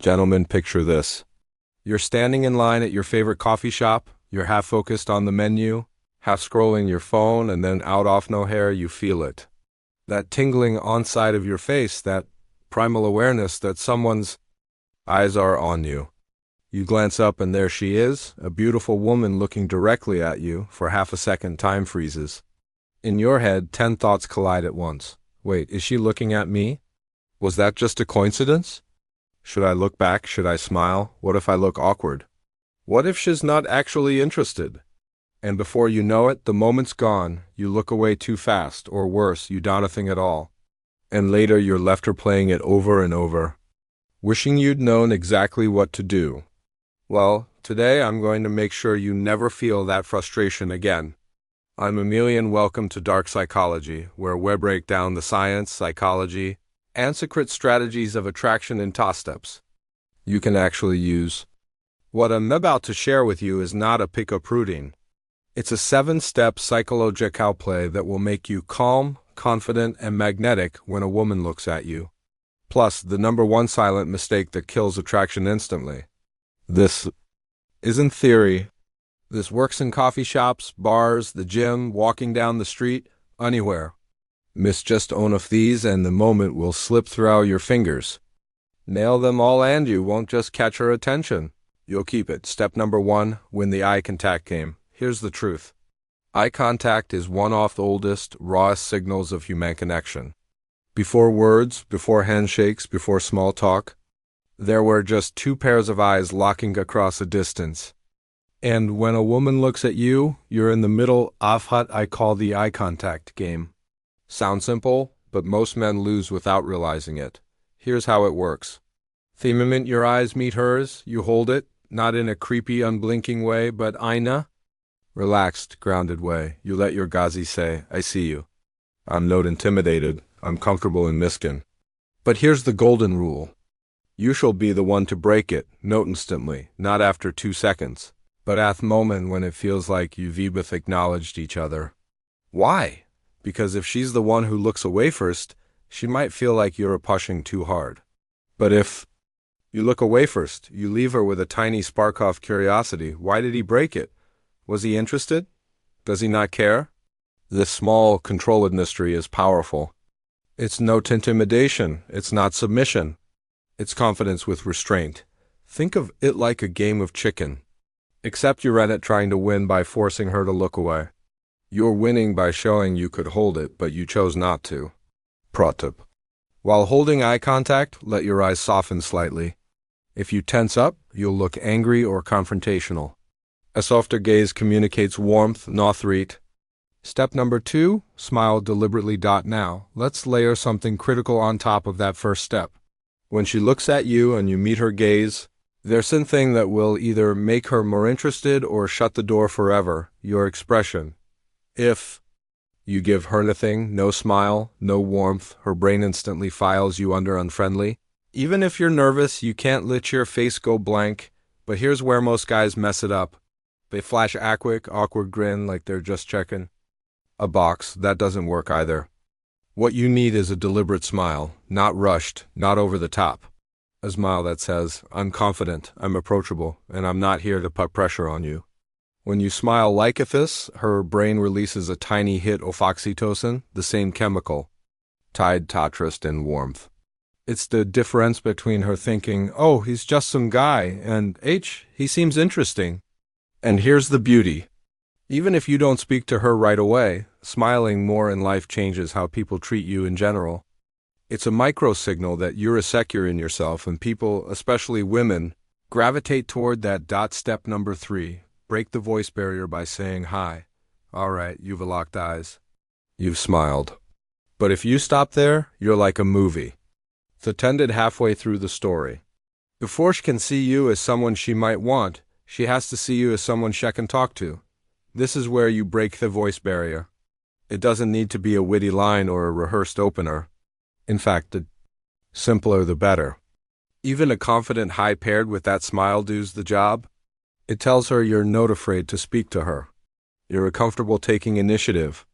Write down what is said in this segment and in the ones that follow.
Gentlemen, picture this. You're standing in line at your favorite coffee shop, you're half focused on the menu, half scrolling your phone, and then out off no hair, you feel it. That tingling on side of your face, that primal awareness that someone's eyes are on you. You glance up and there she is, a beautiful woman looking directly at you. For half a second, time freezes. In your head, 10 thoughts collide at once. Wait, is she looking at me? Was that just a coincidence? Should I look back? Should I smile? What if I look awkward? What if she's not actually interested? And before you know it, the moment's gone. You look away too fast, or worse, you do nothing at all. And later you're left replaying it over and over, wishing you'd known exactly what to do. Well, today I'm going to make sure you never feel that frustration again. I'm Amelia and welcome to Dark Psychology, where we break down the science, psychology, and secret strategies of attraction in 10 steps you can actually use. What I'm about to share with you is not a pick-up routine. It's a 7-step psychological play that will make you calm, confident, and magnetic when a woman looks at you. Plus, the #1 silent mistake that kills attraction instantly. This isn't theory. This works in coffee shops, bars, the gym, walking down the street, anywhere. Miss just one of these and the moment will slip through your fingers. Nail them all and you won't just catch her attention. You'll keep it. Step #1, win the eye contact game. Here's the truth. Eye contact is one of the oldest, rawest signals of human connection. Before words, before handshakes, before small talk, there were just 2 pairs of eyes locking across a distance. And when a woman looks at you, you're in the middle of what I call the eye contact game. Sounds simple, but most men lose without realizing it. Here's how it works. The moment your eyes meet hers, you hold it, not in a creepy, unblinking way, but in relaxed, grounded way. You let your gazi say, I see you. I'm not intimidated. I'm comfortable in miskin. But here's the golden rule. You shall be the one to break it, not instantly, not after 2 seconds, but at the moment when it feels like you've both acknowledged each other. Why? Because if she's the one who looks away first, she might feel like you're pushing too hard. But if you look away first, you leave her with a tiny spark of curiosity. Why did he break it? Was he interested? Does he not care? This small, controlled mystery is powerful. It's not intimidation. It's not submission. It's confidence with restraint. Think of it like a game of chicken. Except you're at it trying to win by forcing her to look away. You're winning by showing you could hold it, but you chose not to. Pro tip. While holding eye contact, let your eyes soften slightly. If you tense up, you'll look angry or confrontational. A softer gaze communicates warmth, not threat. Step #2, smile deliberately. Now, let's layer something critical on top of that first step. When she looks at you and you meet her gaze, there's something that will either make her more interested or shut the door forever, your expression. If you give her nothing, no smile, no warmth, her brain instantly files you under unfriendly. Even if you're nervous, you can't let your face go blank, but here's where most guys mess it up. They flash a quick, awkward grin like they're just checking a box. That doesn't work either. What you need is a deliberate smile, not rushed, not over the top. A smile that says, I'm confident, I'm approachable, and I'm not here to put pressure on you. When you smile like this, her brain releases a tiny hit of oxytocin, the same chemical, tied to trust and warmth. It's the difference between her thinking, oh, he's just some guy, and he seems interesting. And here's the beauty. Even if you don't speak to her right away, smiling more in life changes how people treat you in general. It's a micro signal that you're secure in yourself, and people, especially women, gravitate toward that. Step #3, break the voice barrier by saying hi. All right, you've locked eyes. You've smiled. But if you stop there, you're like a movie. It's ended halfway through the story. Before she can see you as someone she might want, she has to see you as someone she can talk to. This is where you break the voice barrier. It doesn't need to be a witty line or a rehearsed opener. In fact, the simpler the better. Even a confident hi paired with that smile does the job. It tells her you're not afraid to speak to her. You're comfortable taking initiative.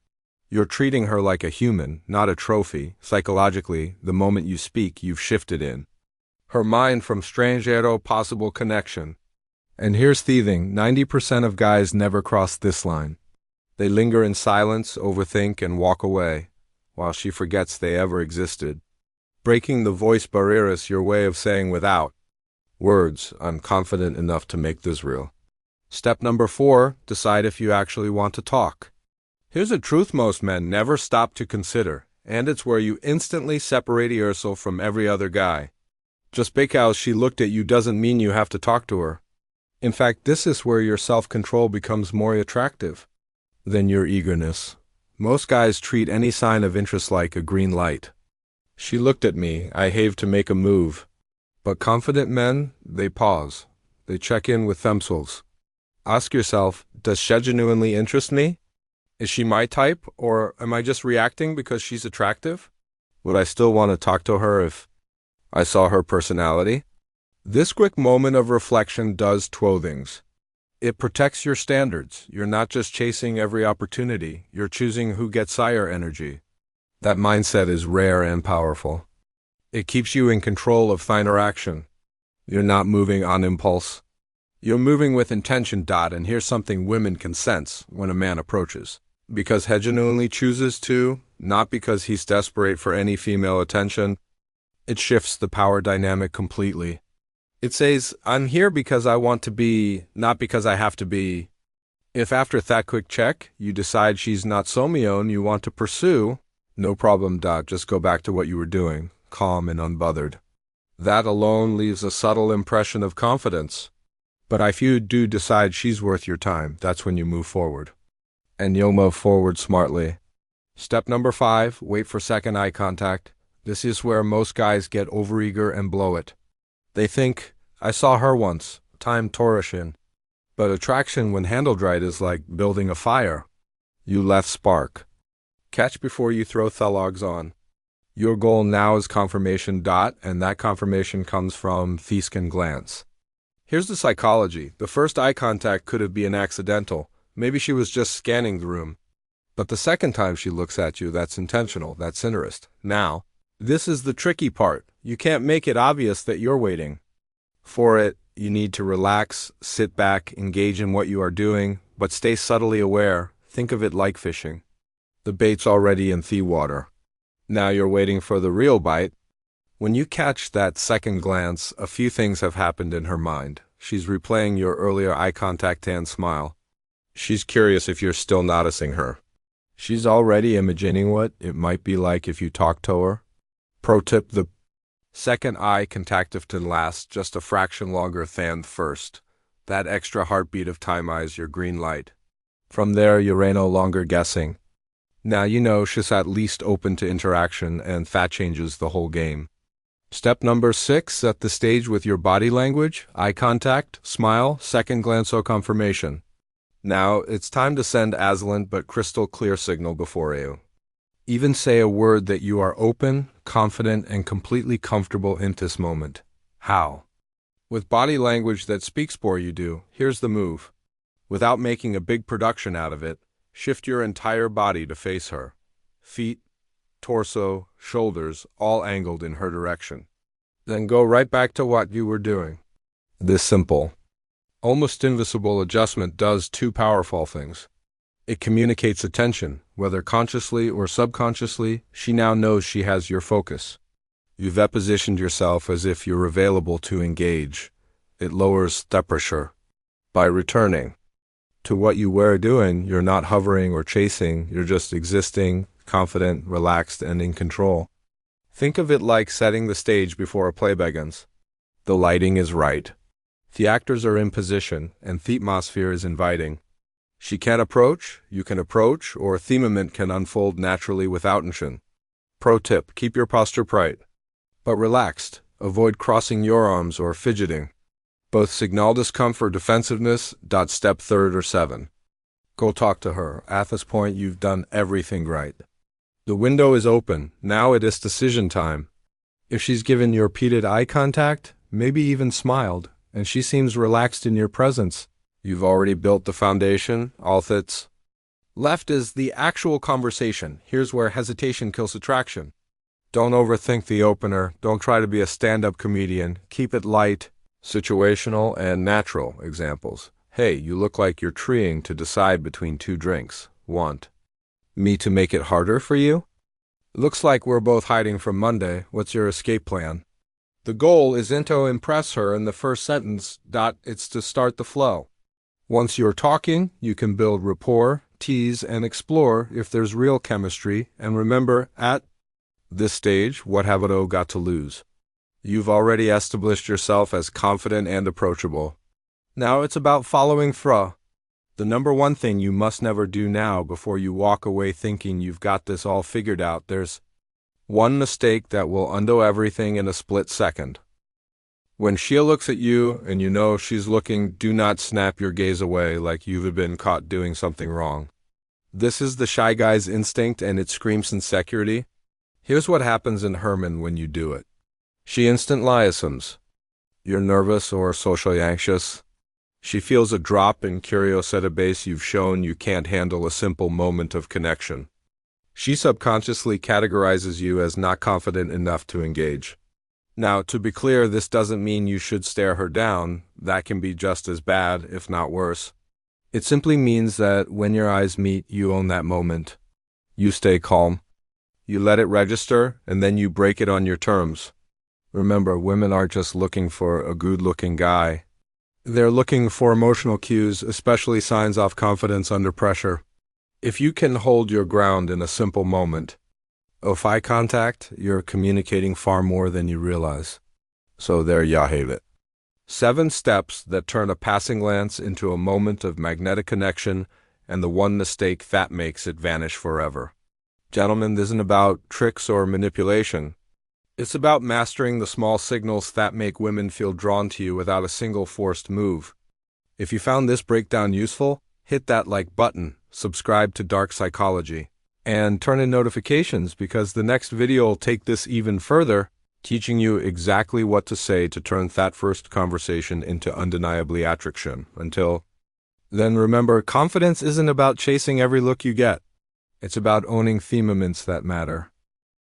You're treating her like a human, not a trophy. Psychologically, the moment you speak, you've shifted in Her mind from strangero possible connection. And here's thieving, 90% of guys never cross this line. They linger in silence, overthink, and walk away, while she forgets they ever existed. Breaking the voice barrier is your way of saying without words, I'm confident enough to make this real. Step number 4, decide if you actually want to talk. Here's a truth most men never stop to consider, and it's where you instantly separate yourself from every other guy. Just because she looked at you doesn't mean you have to talk to her. In fact, this is where your self-control becomes more attractive than your eagerness. Most guys treat any sign of interest like a green light. She looked at me, I have to make a move. But confident men, they pause. They check in with themselves. Ask yourself, does she genuinely interest me? Is she my type, or am I just reacting because she's attractive? Would I still want to talk to her if I saw her personality? This quick moment of reflection does two things. It protects your standards. You're not just chasing every opportunity. You're choosing who gets higher energy. That mindset is rare and powerful. It keeps you in control of finer action. You're not moving on impulse. You're moving with intention. And here's something women can sense when a man approaches. Because he genuinely chooses to, not because he's desperate for any female attention. It shifts the power dynamic completely. It says, I'm here because I want to be, not because I have to be. If after that quick check, you decide she's not Someo and you want to pursue, no problem. Just go back to what you were doing, calm and unbothered. That alone leaves a subtle impression of confidence. But if you do decide she's worth your time, that's when you move forward. And you'll move forward smartly. Step number 5, wait for second eye contact. This is where most guys get overeager and blow it. They think, I saw her once, time Torishin. But attraction when handled right is like building a fire. You left spark. Catch before you throw thelogs on. Your goal now is confirmation. And that confirmation comes from Thescan glance. Here's the psychology. The first eye contact could have been accidental. Maybe she was just scanning the room. But the second time she looks at you, that's intentional, that's interest. Now, this is the tricky part. You can't make it obvious that you're waiting. For it, you need to relax, sit back, engage in what you are doing, but stay subtly aware. Think of it like fishing. The bait's already in the water. Now you're waiting for the real bite. When you catch that second glance, a few things have happened in her mind. She's replaying your earlier eye contact and smile. She's curious if you're still noticing her. She's already imagining what it might be like if you talk to her. Pro tip, the second eye contact often lasts just a fraction longer than the first. That extra heartbeat of time is your green light. From there, you're no longer guessing. Now you know she's at least open to interaction, and that changes the whole game. Step number 6, set the stage with your body language, eye contact, smile, second glance or confirmation. Now, it's time to send Aslan but crystal clear signal before you. Even say a word that you are open, confident, and completely comfortable in this moment. How? With body language that speaks for you do. Here's the move. Without making a big production out of it, shift your entire body to face her. Feet, torso, shoulders, all angled in her direction. Then go right back to what you were doing. This simple, almost invisible adjustment does two powerful things. It communicates attention, whether consciously or subconsciously. She now knows she has your focus. You've positioned yourself as if you're available to engage. It lowers the pressure. By returning to what you were doing, you're not hovering or chasing, you're just existing, confident, relaxed, and in control. Think of it like setting the stage before a play begins. The lighting is right. The actors are in position, and the atmosphere is inviting. She can't approach, you can approach, or themament can unfold naturally without tension. Pro tip, keep your posture bright, but relaxed. Avoid crossing your arms or fidgeting. Both signal discomfort, defensiveness. Step 3 or 7. Go talk to her. At this point, you've done everything right. The window is open. Now it is decision time. If she's given you repeated eye contact, maybe even smiled, and she seems relaxed in your presence, you've already built the foundation. All that's left is the actual conversation. Here's where hesitation kills attraction. Don't overthink the opener. Don't try to be a stand-up comedian. Keep it light, situational, and natural. Examples. Hey, you look like you're trying to decide between two drinks. Want me to make it harder for you? Looks like we're both hiding from Monday. What's your escape plan? The goal isn't to impress her in the first sentence. It's to start the flow. Once you're talking, you can build rapport, tease, and explore if there's real chemistry. And remember, at this stage, what have I got to lose? You've already established yourself as confident and approachable. Now it's about following through. The number one thing you must never do now before you walk away thinking you've got this all figured out. There's one mistake that will undo everything in a split second. When Sheila looks at you and you know she's looking, do not snap your gaze away like you've been caught doing something wrong. This is the shy guy's instinct and it screams insecurity. Here's what happens in Herman when you do it. She instantly liaisons. You're nervous or socially anxious. She feels a drop in curiosity base. You've shown you can't handle a simple moment of connection. She subconsciously categorizes you as not confident enough to engage. Now, to be clear, this doesn't mean you should stare her down. That can be just as bad, if not worse. It simply means that when your eyes meet, you own that moment. You stay calm. You let it register, and then you break it on your terms. Remember, women aren't just looking for a good-looking guy. They're looking for emotional cues, especially signs of confidence under pressure. If you can hold your ground in a simple moment of eye contact, you're communicating far more than you realize. So there you have it. 7 steps that turn a passing glance into a moment of magnetic connection, and the one mistake that makes it vanish forever. Gentlemen, this isn't about tricks or manipulation. It's about mastering the small signals that make women feel drawn to you without a single forced move. If you found this breakdown useful, hit that like button, subscribe to Dark Psychology, and turn in notifications because the next video will take this even further, teaching you exactly what to say to turn that first conversation into undeniably attraction. Until then, remember, confidence isn't about chasing every look you get. It's about owning the moments that matter.